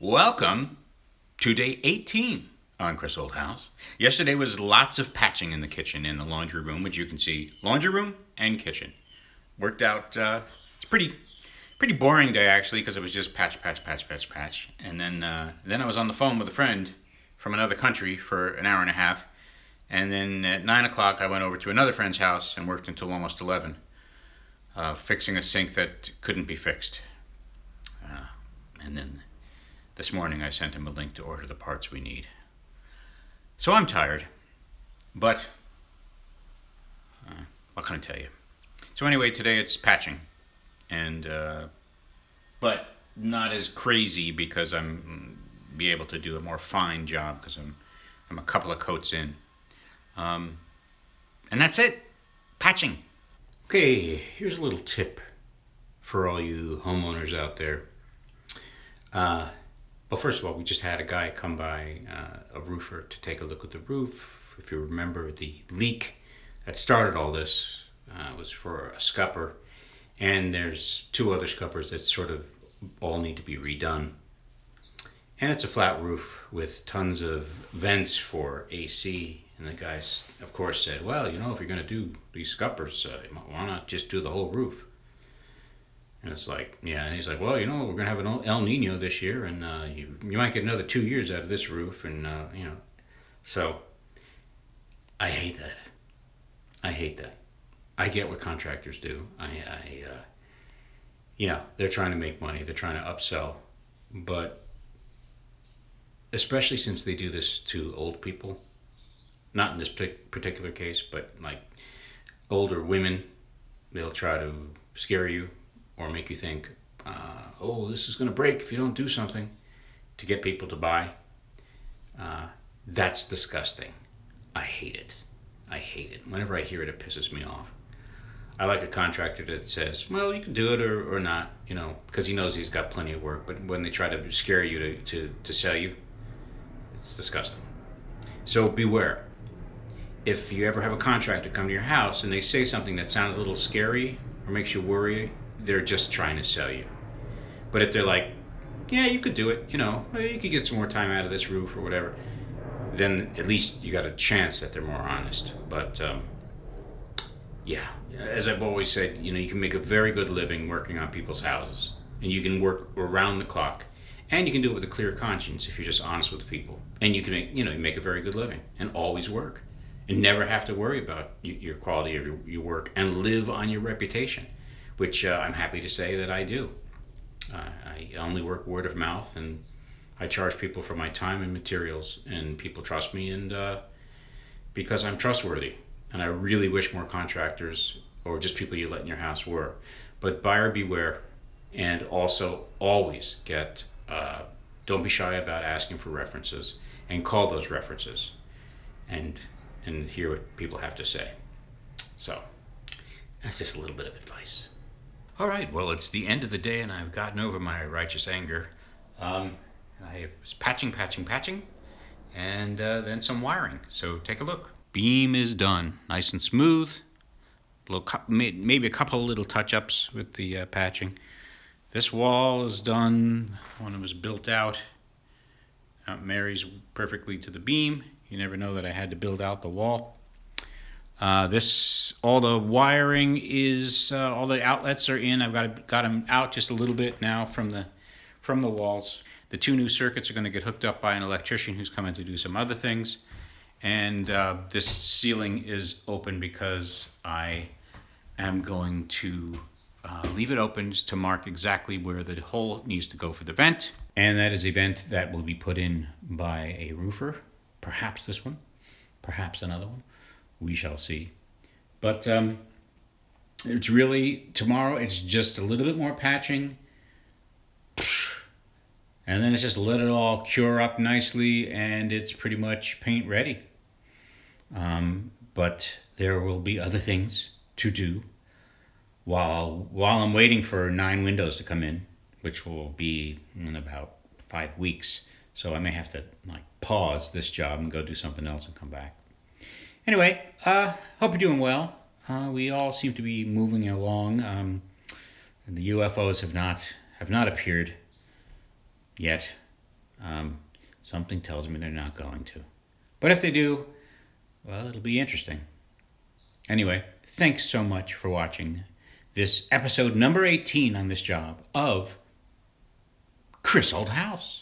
Welcome to day 18 on Chris Old House. Yesterday was lots of patching in the kitchen and the laundry room, which you can see. Laundry room and kitchen. Worked out, it's pretty boring day actually, because it was just patch. And then I was on the phone with a friend from another country for an hour and a half. And then at 9 o'clock I went over to another friend's house and worked until almost 11, fixing a sink that couldn't be fixed. And then this morning I sent him a link to order the parts we need. So I'm tired, but what can I tell you? So anyway, today it's patching, and but not as crazy because I'm be able to do a more fine job because I'm a couple of coats in, and that's it, patching. Okay, here's a little tip for all you homeowners out there. Well, first of all, we just had a guy come by, a roofer, to take a look at the roof. If you remember, the leak that started all this was for a scupper, and there's two other scuppers that sort of all need to be redone. And it's a flat roof with tons of vents for AC. And the guys, of course, said, well, if you're going to do these scuppers, why not just do the whole roof? And it's like, yeah, and he's like, well, we're going to have an El Nino this year, and you might get another 2 years out of this roof, and, So, I hate that. I get what contractors do. They're trying to make money, they're trying to upsell, but especially since they do this to old people, not in this particular case, but like older women, they'll try to scare you, or make you think, this is going to break if you don't do something, to get people to buy. That's disgusting. I hate it. Whenever I hear it, it pisses me off. I like a contractor that says, well, you can do it or not, because he knows he's got plenty of work. But when they try to scare you to sell you, it's disgusting. So beware. If you ever have a contractor come to your house and they say something that sounds a little scary or makes you worry, they're just trying to sell you. But if they're like, yeah, you could do it, you could get some more time out of this roof or whatever, then at least you got a chance that they're more honest. But yeah, as I've always said, you can make a very good living working on people's houses, and you can work around the clock, and you can do it with a clear conscience if you're just honest with people, and you can make a very good living and always work and never have to worry about your quality of your work, and live on your reputation, which I'm happy to say that I do. I only work word of mouth, and I charge people for my time and materials, and people trust me, and because I'm trustworthy. And I really wish more contractors, or just people you let in your house, were. But buyer beware, and also always don't be shy about asking for references, and call those references, and hear what people have to say. So that's just a little bit of advice. All right, well, it's the end of the day, and I've gotten over my righteous anger. I was patching, and then some wiring. So take a look. Beam is done, nice and smooth. Maybe a couple of little touch-ups with the patching. This wall is done when it was built out. It marries perfectly to the beam. You never know that I had to build out the wall. All the wiring is, all the outlets are in. I've got them out just a little bit now from the walls. The two new circuits are going to get hooked up by an electrician who's coming to do some other things. And this ceiling is open because I am going to leave it open to mark exactly where the hole needs to go for the vent. And that is a vent that will be put in by a roofer. Perhaps this one, perhaps another one. We shall see. But it's really, tomorrow it's just a little bit more patching. And then it's just let it all cure up nicely, and it's pretty much paint ready. But there will be other things to do while I'm waiting for 9 windows to come in, which will be in about 5 weeks. So I may have to pause this job and go do something else and come back. Anyway, hope you're doing well. We all seem to be moving along. The UFOs have not appeared yet. Something tells me they're not going to. But if they do, well, it'll be interesting. Anyway, thanks so much for watching this episode number 18 on this job of Chris Old House.